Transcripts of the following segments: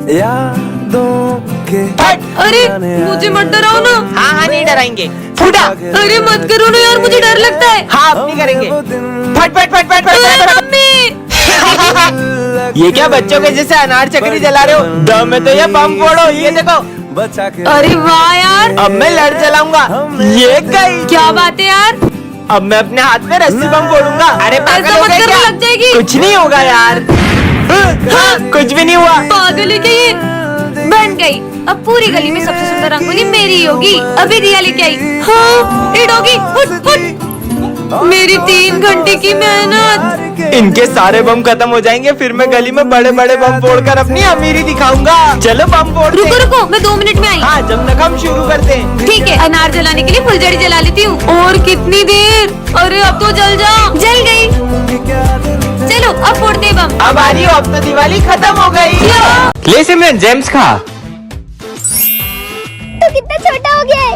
यादों के। अरे मुझे मत डराओ ना। हाँ हाँ नहीं डराएंगे। फूटा। अरे मत करो ना यार, मुझे डर लगता है। हाँ अब नहीं करेंगे। फट फट फट फट फट फट। मम्मी ये क्या बच्चों के जैसे अनार चक्री जला रहे हो? दम में तो ये बम फोड़ो, ये देखो। बचा के अरे वाह यार, अब मैं लड़ चलाऊंगा। ये गई। क्या बात है यार। अब मैं अपने हाथ में रस्सी बम फोड़ूंगा। अरे पागल ऐसा हो मत गए करो, क्या? लग जाएगी। कुछ नहीं होगा यार। कुछ भी नहीं हुआ। पागल है क्या ये। बन गई। अब पूरी गली में सबसे सुंदर रंगोली मेरी होगी। अभी रिया लेके आई। हाँ ये डॉगी फुट फुट। मेरी 3 घंटे की मेहनत। इनके सारे बम खत्म हो जाएंगे, फिर मैं गली में बड़े बड़े बम फोड़कर अपनी अमीरी दिखाऊंगा। चलो बम फोड़ते हैं। रुको रुको, मैं 2 मिनट में आई। हाँ जब तक हम शुरू करते हैं। ठीक है, अनार जलाने के लिए फुलझड़ी जला लेती हूँ। और कितनी देर। अरे अब तो जल जा। जल गई। चलो अब फोड़ते हैं बम। अब आ रही हो, अब तो दिवाली खत्म हो गई। ले सिमरन जेम्स खा। तो कितना छोटा हो गया है।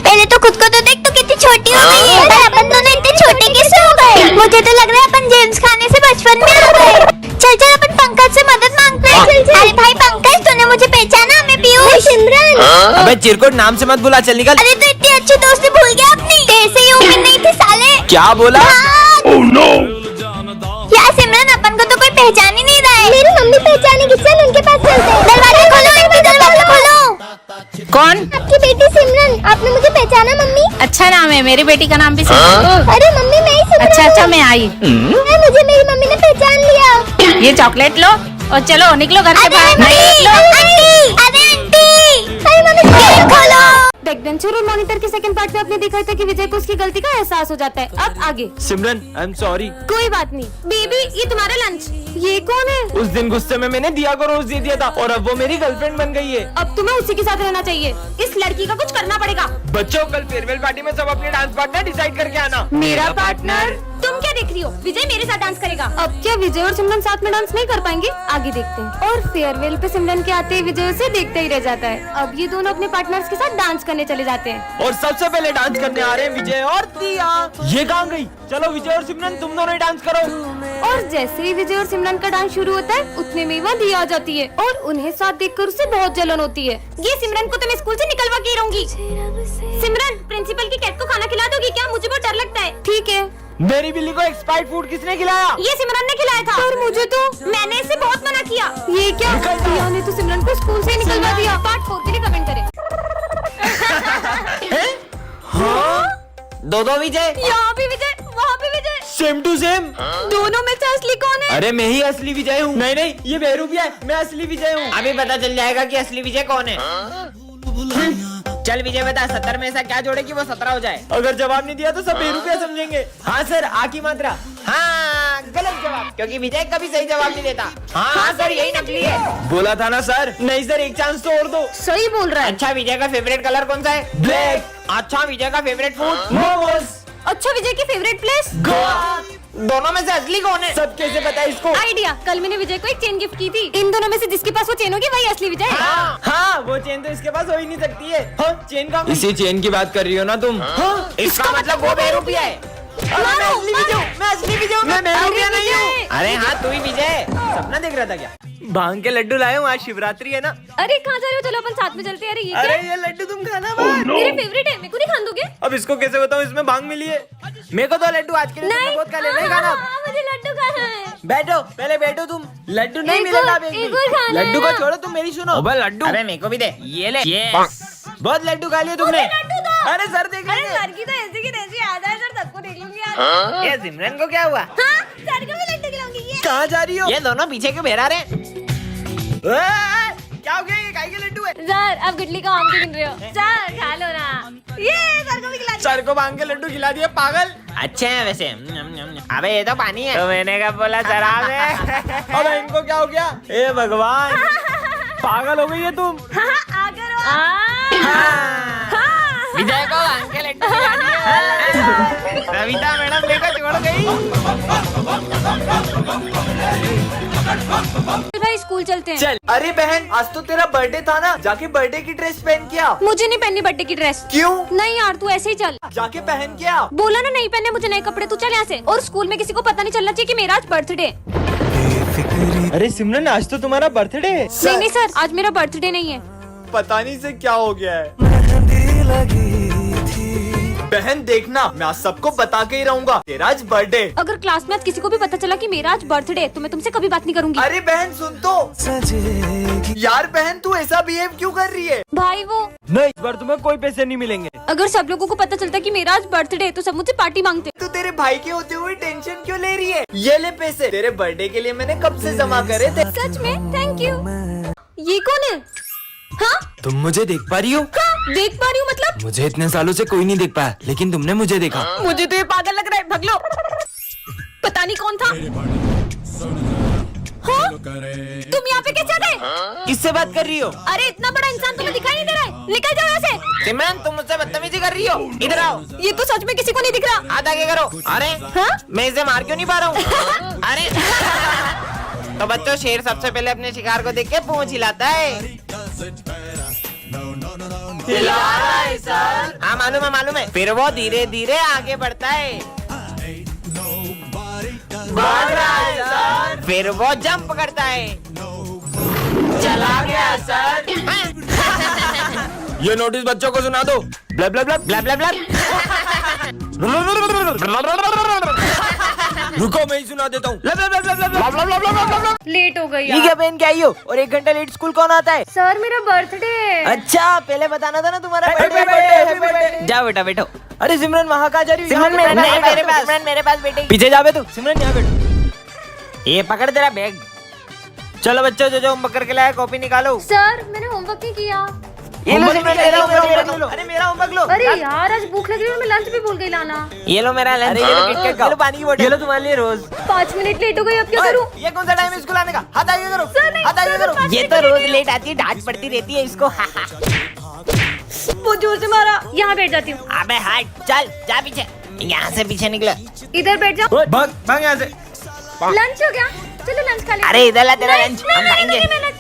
पहले तो खुद को तो देख, तो कितनी छोटी हो गई है। पर अपन दोनों इतने छोटे कैसे हो गए। मुझे तो लग रहा है अपन जेम्स खाने से बचपन में आ गए। चल चल अपन पंकज से मदद मांगते हैं। अरे भाई पंकज, तूने मुझे पहचाना? मैं पीयूष। सिमरन। अबे चिरकुट नाम से मत बुला, चल निकल। अरे तो इतनी अच्छी दोस्ती भूल गया अपनी। तेरे ही उम्मीद नहीं थी साले। क्या बोला? Oh no. यार सिमरन, अपन को तो कोई पहचान ही नहीं रहा है। मेरी मम्मी पहचानेगी, चल उनके पास चलते हैं। दरवाजा खोलो, इनके दरवाजा खोलो। कौन? आपकी बेटी सिमरन। आपने मुझे पहचाना मम्मी? अच्छा नाम है, मेरी बेटी का नाम भी सिमरन। अरे मम्मी मैं ही सिमरन। अच्छा मैं आई। मुझे मेरी मम्मी ने पहचान लिया। ये चॉकलेट लो और चलो निकलो घर से बाहर। अरे आंटी, अरे आंटी, अरे मम्मी गेट खोलो। बैकबेंचर और मॉनिटर के सेकंड पार्ट में आपने देखा था कि विजय को उसकी गलती का एहसास हो जाता है। अब आगे। सिमरन आई एम सॉरी। कोई बात नहीं। बेबी ये तुम्हारा लंच। ये कौन है? उस दिन गुस्से में मैंने दिया को रोज दे दिया था और अब वो मेरी गर्लफ्रेंड बन गई है। अब तुम्हें उसी के साथ रहना चाहिए। इस लड़की का कुछ करना पड़ेगा। बच्चों कल फेयरवेल पार्टी में सब अपने डांस पार्टनर डिसाइड करके आना। मेरा पार्टनर? तुम क्या देख रही हो? विजय मेरे साथ डांस करेगा। अब क्या विजय और सिमरन साथ में डांस नहीं कर पाएंगे? आगे देखते हैं। और फेयरवेल पे सिमरन के आते ही विजय उसे देखते ही रह जाता है। अब ये दोनों अपने पार्टनर्स के साथ डांस करने चले जाते हैं। और सबसे पहले डांस करने आ रहे हैं विजय और दिया। ये कहाँ गई? चलो विजय और सिमरन तुम दोनों ही डांस करो। और जैसे ही विजय और सिमरन का डांस शुरू होता है, उतने में वह दिया आ जाती है और उन्हें साथ देखकर उसे बहुत जलन होती है। ये सिमरन को तो मैं स्कूल से निकलवा के ही रहूंगी। सिमरन, प्रिंसिपल की कैट को खाना खिला दोगी क्या? मुझे बहुत डर लगता है। ठीक है। मेरी बिल्ली को एक्सपायर्ड फूड किसने खिलाया? ये सिमरन ने खिलाया था। और मुझे तो मैंने इसे बहुत मना किया। ये क्या? दिया ने तो सिमरन को स्कूल से ही निकलवा दिया। पार्ट 4 के लिए कमेंट करें। दो विजय। यहाँ भी विजय, वहाँ भी विजय। Same to same. दोनों में से असली कौन है? अरे मैं ही असली विजय हूँ। नहीं नहीं ये बेहरूपिया है, मैं असली विजय हूँ। अभी पता चल जाएगा कि असली विजय कौन है। चल विजय बता, 70 में ऐसा क्या जोड़े कि वो 17 हो जाए? अगर जवाब नहीं दिया तो सब बेरुपया समझेंगे। हाँ सर, आ की मात्रा। हाँ गलत जवाब, क्योंकि विजय कभी सही जवाब नहीं देता। हाँ सर यही नकली है। बोला था ना सर। नहीं सर, एक चांस तो और दो। सही बोल रहा है। अच्छा विजय का फेवरेट कलर कौन सा है? ब्लैक। अच्छा विजय का फेवरेट फूड? मोमोज। अच्छा विजय की फेवरेट प्लेस? गोवा। दोनों में से असली कौन है? सब कैसे पता है इसको? आइडिया, कल मैंने विजय को एक चेन गिफ्ट की थी। इन दोनों में से जिसके पास वो चेन होगी वही असली विजय है। हाँ वो चेन तो इसके पास हो ही नहीं सकती है। हाँ, चेन का इसी चेन की बात कर रही हो ना तुम? हाँ, इसका मतलब वो बेरुपिया है। मैं असली विजय हूँ, मैं असली विजय हूँ, मैं बेरुपिया नहीं हूँ। अरे हाँ तू ही विजय। सपना देख रहा था क्या? भांग के लड्डू लाए हूँ, आज शिवरात्रि है ना। अरे कहाँ जा रहे हो? चलो अपन साथ में चलते हैं। अरे ये अरे क्या? ये लड्डू तुम खाना मेरे फेवरेट है, मेरे को नहीं खान दोगे? अब इसको कैसे बताऊँ, इसमें भांग मिली है। मेरे को तो लड्डू आज के लिए तुमने बहुत खा लिया, नहीं खाना। मुझे लड्डू खाना है। बैठो पहले बैठो तुम। लड्डू नहीं मिलेगा अब एक और खाना है लड्डू को ना। छोड़ो, तुम मेरी सुनो। लड्डू अरे मेरे को भी दे। ये ले। बहुत लड्डू खा लिए तुमने। अरे सर देख अरे सर की तो ऐसी की तैसी याद है। सर सबको देख लूंगी यार। ये सिमरन को क्या हुआ? हाँ, सर को भी लड्डू खिलाऊंगी। ये कहाँ जा रही हो? ये दोनों पीछे क्यों बहरा रहे? क्या हो गया? ये गाय के लड्डू है। सर अब गुटली का आम क्यों गिन रहे हो? सर खा लो ना। ये सर को भी खिला। सर को भांग के लड्डू खिला दिए, पागल। अच्छे हैं वैसे। अबे ये तो पानी है। तो मैंने कब बोला शराब है? अबे इनको क्या हो गया? ए भगवान, पागल हो गई है तुम। आ करो। विजय को भांग के लड्डू खिला दिए। रविता मैडम लेकर छोड़ गई। भाई स्कूल चलते हैं। चल। अरे बहन, आज तो तेरा बर्थडे था ना, जाके बर्थडे की ड्रेस पहन के आ। मुझे नहीं पहननी बर्थडे की ड्रेस। क्यों? नहीं यार, तू ऐसे ही चल। जाके पहन के आ। बोला ना नहीं पहने मुझे नए कपड़े। तू चल यहाँ से। और स्कूल में किसी को पता नहीं चलना चाहिए कि मेरा आज बर्थडे। अरे सिमरन, आज तो तुम्हारा बर्थडे है। नहीं सर, आज मेरा बर्थडे नहीं है। पता नहीं से क्या हो गया है। बहन देखना, मैं आज सबको बता के ही रहूंगा तेरा आज बर्थडे। अगर क्लास में आज किसी को भी पता चला कि मेरा आज बर्थडे है तो मैं तुमसे कभी बात नहीं करूंगी। अरे बहन सुन तो। यार बहन, तू ऐसा बिहेव क्यों कर रही है? भाई वो नहीं, इस बार तुम्हें कोई पैसे नहीं मिलेंगे। अगर सब लोगों को पता चलता कि मेरा आज बर्थडे है तो सब मुझसे पार्टी मांगते। तू तेरे भाई के होते हुए टेंशन क्यों ले रही है? ये ले पैसे, तेरे बर्थडे के लिए मैंने कब से जमा करे थे। सच में? Thank you. ये कौन है? हाँ तुम मुझे देख पा रही हो? हाँ, देख पा रही हूँ मतलब? मुझे इतने सालों से कोई नहीं देख पाया, लेकिन तुमने मुझे देखा। मुझे तो ये पागल लग रहा है, भग लो। पता नहीं कौन था। हाँ? तुम यहाँ पे कैसे आ गए? किससे बात कर रही हो? अरे इतना बड़ा इंसान तुम्हें दिखाई नहीं दे रहा है, निकल जाओ यहाँ से। सिमरन, तुम मुझसे बदतमीजी कर रही हो? इधर आओ। ये तो सच में किसी को नहीं दिख रहा। हाथ आगे करो। अरे हाँ? मैं इसे मार क्यों नहीं पा रहा हूँ? अरे तो बच्चों, शेर सबसे पहले अपने शिकार को देख के पूंछ हिलाता है। हाँ मालूम है। फिर वो धीरे धीरे आगे बढ़ता है। बढ़ रहा है सर। फिर वो जंप करता है। चला गया सर। ये नोटिस बच्चों को सुना दो। Bulb bulb bulb bulb bulb bulb. रुको, मैं ही सुना देता हूँ। लेट हो गई ये क्या पहन के आई हो? और 1 घंटा लेट स्कूल कौन आता है? सर मेरा बर्थडे है। अच्छा, पहले बताना था ना तुम्हारा बर्थडे। जाओ बेटा, बैठो। अरे सिमरन, वहाँ कहाँ जा रही हो? सिमरन मेरे पास बैठे। पीछे जा बे तू। सिमरन यहाँ बैठो। ये पकड़ तेरा बैग। चलो बच्चों, जो होमवर्क करके लाया कॉपी निकालो। सर मैंने होमवर्क नहीं किया। ये लो सिमरन, मेरा होमवर्क लो। अरे मेरा होमवर्क लो। अरे यार आज भूख लग रही है, मैं लंच भी भूल गई लाना। ये लो मेरा लंच। ये लो किटकैट खाओ। ये लो पानी की बोतल। ये लो तुम्हारे लिए रोज। 5 मिनट लेट हो गई, अब क्या करूँ? ये कौन सा टाइम है स्कूल आने का? हाथ आगे करो। सर, नहीं, हाथ आगे सर, करो। मैं ये तो रोज लेट आती है, डांट पड़ती रहती है इसको। वो जोर से मारा। यहाँ बैठ जाती हूँ। अबे हट, चल जा पीछे। यहाँ से पीछे निकलो। इधर बैठ जाओ। भाग यहाँ से। लंच हो गया, चलो लंच खा लेते हैं। अरे इधर ला तेरा नहीं, लंच, नहीं, हम नहीं, खाएंगे। नहीं, नहीं।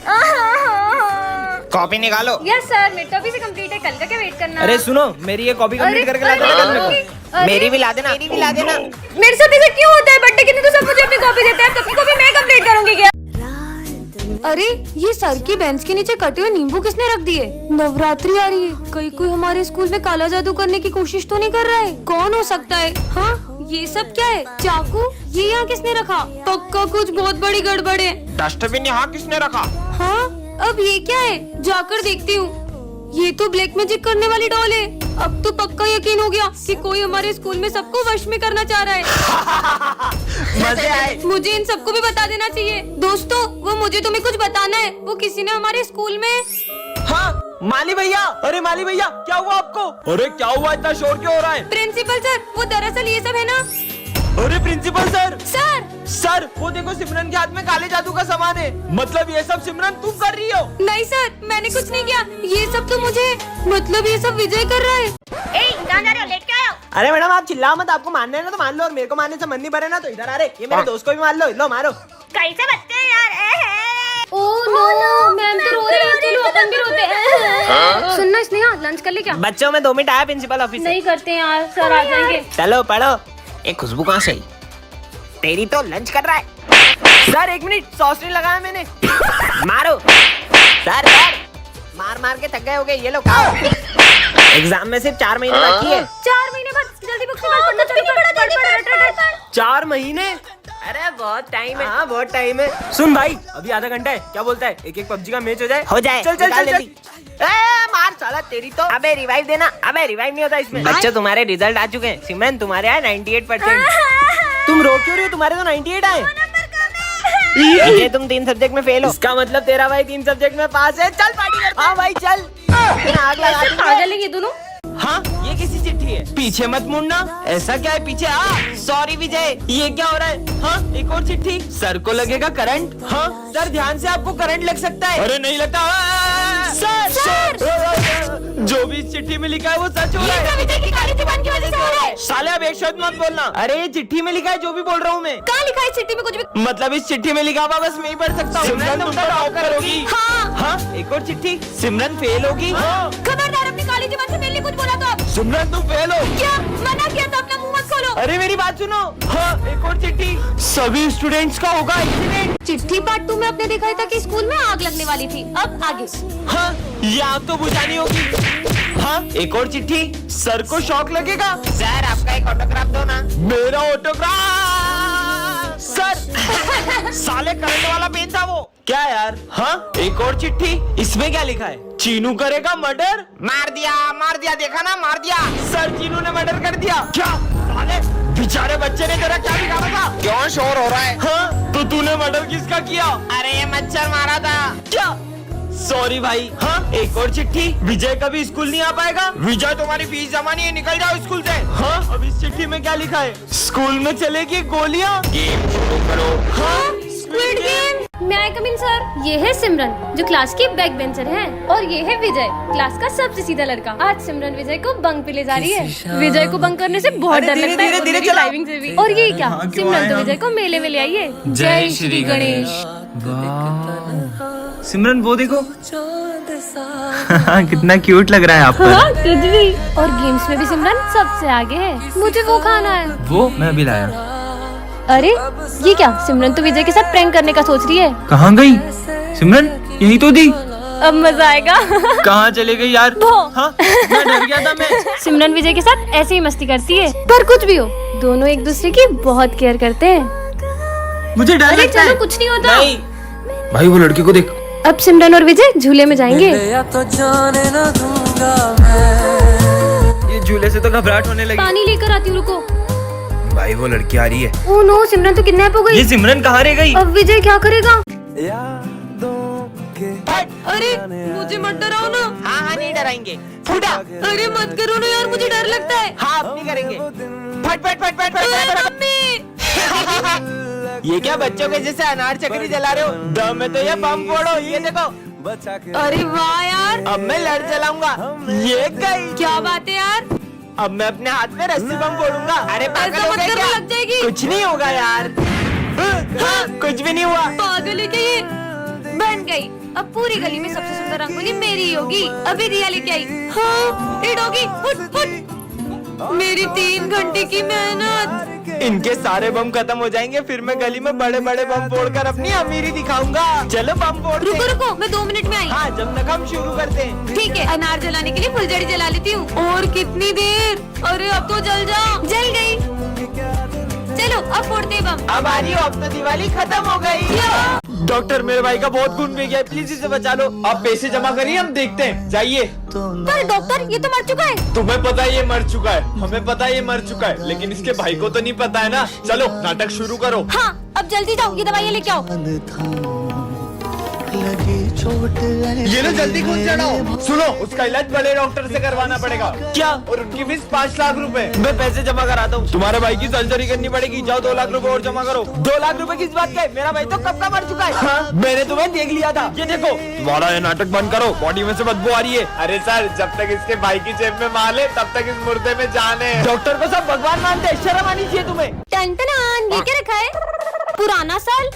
कॉपी निकालो। यस सर, मेरी तो अभी से कंप्लीट है, कल का क्या वेट करना? अरे सुनो, मेरी ये कॉपी कंप्लीट करके ला देना कल मेरे को। मेरी भी ला देना। मेरी भी ला देना। मेरे साथ ऐसा क्यों होता है? बर्थडे के दिन तो सब मुझे अपनी कॉपी देते हैं, अपनी कॉपी मैं कंप्लीट करूंगी क्या? अरे ये सर की बेंच के नीचे कटे हुए नींबू किसने रख दिए? नवरात्रि आ रही है, कहीं कोई हमारे स्कूल में काला जादू करने की कोशिश तो नहीं कर रहा है? कौन हो सकता है? हाँ, ये सब क्या है? चाकू? ये यहाँ किसने रखा? पक्का कुछ बहुत बड़ी गड़बड़ है। डस्टबिन यहाँ किसने रखा? हाँ, अब ये क्या है? जाकर देखती हूँ। ये तो ब्लैक मैजिक करने वाली डॉल है। अब तो पक्का यकीन हो गया कि कोई हमारे स्कूल में सबको वश में करना चाह रहा है। मजे आए। मुझे इन सबको भी बता देना चाहिए। दोस्तों, वो मुझे तुम्हें कुछ बताना है। वो किसी ने हमारे स्कूल में। हाँ माली भैया। अरे माली भैया, क्या हुआ आपको? अरे क्या हुआ, इतना शोर क्यों हो रहा है? प्रिंसिपल सर, वो दरअसल ये सब है ना। अरे प्रिंसिपल सर। सर वो देखो, सिमरन के हाथ में काले जादू का सामान है। मतलब ये सब सिमरन तुम कर रही हो? नहीं सर, मैंने कुछ नहीं किया। ये सब तो मुझे, मतलब ये सब विजय कर रहा है। कहाँ जा रहे हो? लेट क्यों आए हो? अरे मैडम, आप चिल्लाओ मत। आपको मानना है ना तो मान लो, और मेरे को मानने से मन नहीं भरे ना तो इधर आ रहे। ये मेरे दोस्त को भी मान लो। लो मारो। कैसे बच्चे हैं यार? ओह नो, मैम तो रो रही है। चलो अपन भी रोते हैं। सुनना स्नेहा, लंच कर ले क्या? बच्चों में 2 मिनट आया प्रिंसिपल ऑफिस से। नहीं करते यार, सर आ जाएंगे। चलो पढ़ो। एक खुशबू कहाँ से आई? तेरी तो लंच कर रहा है। सर 1 मिनट, सॉस नहीं लगाया मैंने। मारो सर। मार मार के थक गए होगे। ये लो खाओ। एग्जाम में सिर्फ 4 महीने बाकी है। 4 महीने बाद? जल्दी बुक्स निकाल, पढ़। 4 महीने? अरे बहुत टाइम है। हाँ बहुत टाइम है। सुन भाई, अभी आधा घंटा है। क्या बोलता है? एक पबजी का मैच हो जाए? हो जाए। चल चल चल जल्दी। मार साला तेरी तो। अबे रिवाइव देना। अबे रिवाइव नहीं होता इसमें। बच्चों तुम्हारे रिजल्ट आ चुके हैं। सिमरन तुम्हारे आए 98%। तुम रो क्यों रही हो? तुम्हारे तो 98 आए। ये तुम 3 सब्जेक्ट में फेल हो। इसका मतलब तेरा भाई 3 सब्जेक्ट में पास है। चल पार्टी करते हैं। हाँ भाई चल। आग लगा दी। पागल है ये दोनों। हाँ, ये किसी चिट्ठी है। पीछे मत मुड़ना। ऐसा क्या है पीछे? सॉरी विजय, ये क्या हो रहा है? हाँ, एक और चिट्ठी। सर को लगेगा करंट। हाँ सर, ध्यान से, आपको करंट लग सकता है। अरे नहीं लगता। सर जो भी इस चिट्ठी में लिखा है वो सच हो रहा है। विजय की काली जुबान की वजह से हो रहा है। साले अब एक शब्द मत बोलना। अरे ये चिट्ठी में लिखा है, जो भी बोल रहा हूँ मैं। कहाँ लिखा है चिट्ठी में? कुछ भी। मतलब इस चिट्ठी में लिखा हुआ बस मैं ही पढ़ सकता हूँ। सिमरन तुम तो टॉपर होगी। हाँ, हाँ, एक और चिट्ठी। सिमरन फेल होगी। खबरदार, अपनी काली जुबान से पहले कुछ बोला तो आप। सिमरन तुम फेल हो। क्या मना किया था? अपना मुंह मत मत खोलो। अरे मेरी बात सुनो। हाँ, एक और चिट्ठी। सभी स्टूडेंट्स का होगा एक्सीडेंट। चिट्ठी पार्ट 2 में आपने दिखाया था कि स्कूल में आग लगने वाली थी। अब आगे। हाँ, ये आग तो बुझानी होगी। हाँ, एक और चिट्ठी। सर को शॉक लगेगा। सर आपका एक ऑटोग्राफ दो ना। मेरा ऑटोग्राफ। सर साले करंट वाला पेन था वो। क्या यार? हाँ, एक और चिट्ठी। इसमें क्या लिखा है? चीनू करेगा मर्डर। मार दिया देखा ना, मार दिया। सर चीनू ने मर्डर कर दिया। क्या साले बेचारे बच्चे ने तेरा क्या बिगाड़ा था? क्यों शोर हो रहा है? हाँ, तो तूने मर्डर किसका किया? अरे ये मच्छर मारा था। क्या? सॉरी भाई। हाँ, एक और चिट्ठी। विजय कभी स्कूल नहीं आ पाएगा। विजय तुम्हारी फीस जमा नहीं है, निकल जाओ स्कूल से। हाँ, अब इस चिट्ठी में क्या लिखा है? स्कूल में चलेगी गोलियां। गेम शुरू करो। हाँ, स्क्विड गेम। मैं आई कम इन सर? ये है सिमरन जो क्लास की बैक बेंचर है, और ये है विजय क्लास का सबसे सीधा लड़का। आज सिमरन विजय को बंक पे ले जा रही है। विजय को बंक करने से बहुत डर लगता है, धीरे मेरी ड्राइविंग से भी। और ये क्या, सिमरन तो विजय को मेले में ले आई है। जय श्री गणेश। सिमरन वो देखो। कितना क्यूट लग रहा है आप पर। हाँ, तुझ भी। और गेम्स में भी सिमरन सबसे आगे है। मुझे वो खाना है। वो मैं भी लाया। अरे ये क्या, सिमरन तो विजय के साथ प्रैंक करने का सोच रही है। कहाँ गई सिमरन? यही तो थी। अब मजा आएगा। कहाँ चले गई यार? हाँ, मैं डर गया था मैं। सिमरन विजय के साथ ऐसे ही मस्ती करती है, पर कुछ भी हो दोनों एक दूसरे की बहुत केयर करते हैं। मुझे डर अरे लगता है। चलो, कुछ नहीं होता। नहीं। भाई वो लड़के को देख। अब सिमरन और विजय झूले में जाएंगे। ये झूले से तो घबराहट होने लगी। पानी लेकर आती हूँ, रुको। भाई वो लड़की आ रही है। ओह नो, सिमरन तो किडनैप हो गई। ये सिमरन कहाँ रह गई? अब विजय क्या करेगा? अरे मुझे मत डराओ ना। हाँ हाँ, नहीं डराएंगे। फूटा। अरे मत करो ना यार, मुझे डर लगता है। हाँ, अब नहीं करेंगे। फट फट फट फट फट। मम्मी। ये क्या बच्चों के जैसे अनार चक्री जला रहे हो? दम में तो ये बम फोड़ो। ये देखो। अरे वाह यार, अब मैं लड़ चलाऊंगा। ये गई। क्या बात है यार। अब मैं अपने हाथ में रस्सी बम फोड़ूंगा। अरे पागल ऐसा हो मत गए करो, क्या? लग जाएगी। कुछ नहीं होगा यार। हाँ, कुछ भी नहीं हुआ। पागल है क्या ये? बन गई। अब पूरी गली में सबसे सुंदर रंगोली मेरी ही होगी। अभी दिया लेके आई। हाँ, हिट होगी। Foot foot. मेरी 3 घंटे की मेहनत। इनके सारे बम खत्म हो जाएंगे, फिर मैं गली में बड़े बड़े बम फोड़कर अपनी अमीरी दिखाऊंगा। चलो बम फोड़ते रुको हैं। रुको, मैं 2 मिनट में आई। हाँ, जब तक हम शुरू करते हैं। ठीक है, अनार जलाने के लिए फुलझड़ी जला लेती हूँ। और कितनी देर? अरे अब तो जल जा। जल गई। चलो अब फोड़ते हैं बम। अब आ रही हो, अब तो दिवाली खत्म हो गई। डॉक्टर, मेरे भाई का बहुत खून बह गया है, प्लीज इसे बचा लो। आप पैसे जमा करिए, हम देखते हैं। जाइए। पर डॉक्टर, ये तो मर चुका है। तुम्हें पता है ये मर चुका है, हमें पता है ये मर चुका है, लेकिन इसके भाई को तो नहीं पता है ना। चलो नाटक शुरू करो। हाँ, अब जल्दी जाओ, ये दवाइयाँ लेके आओ। ये लो जल्दी खून चढ़ाओ। सुनो, उसका इलाज बड़े डॉक्टर से करवाना पड़ेगा। क्या? और उनकी फीस 5 लाख रुपए। मैं पैसे जमा कराता हूँ। तुम्हारे भाई की सर्जरी करनी पड़ेगी। जाओ 2 लाख रुपए और जमा करो। 2 लाख रुपए किस बात का है? मेरा भाई तो कब का मर चुका है। हाँ, मैंने तुम्हें देख लिया था। ये देखो। तुम्हारा ये नाटक बंद करो, बॉडी में से बदबू आ रही है। अरे सर, जब तक इसके भाई की जेब में माल है, तब तक इस मुर्दे में जान है। डॉक्टर को सब भगवान मानते हैं, शर्म आनी चाहिए तुम्हें। टन-टनान, ये क्या रखा है? पुराना साल।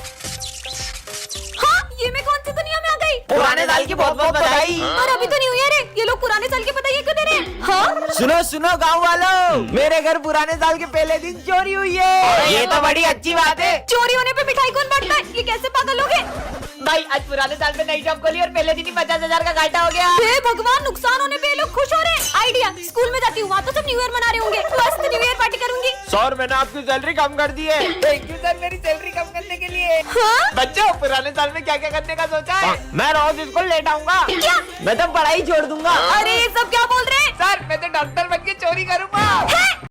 हाँ, ये मैं कौन सी दुनिया में आ गई? पुराने साल की बहुत बहुत बधाई। और अभी तो न्यू ईयर है, ये लोग पुराने साल के बधाई क्यों दे रहे हैं? हाँ? सुनो सुनो गाँव वालों, मेरे घर पुराने साल के पहले दिन चोरी हुई है। ये तो बड़ी अच्छी बात है। चोरी होने पे मिठाई कौन बांटता है? ये कैसे पागल हो गए? भाई आज पुराने साल में नई जॉब खोली और पहले दिन ही 50,000 का घाटा हो गया। हे भगवान, नुकसान होने पे ये लोग खुश हो रहे हैं। आइडिया, स्कूल में जाती हूँ, वहाँ तो सब न्यू ईयर मना रहे होंगे। मस्त न्यू ईयर पार्टी करूंगी। सर, मैंने आपकी सैलरी कम कर दी है। थैंक यू सर, मेरी सैलरी कम करने के लिए। हाँ? बच्चों, पुराने साल में क्या क्या करने का सोचा है? मैं रोज स्कूल लेट आऊंगा। क्या? मैं तो पढ़ाई छोड़ दूंगा। अरे ये सब क्या बोल रहे हैं? सर, मैं तो डॉक्टर बन के चोरी करूंगा।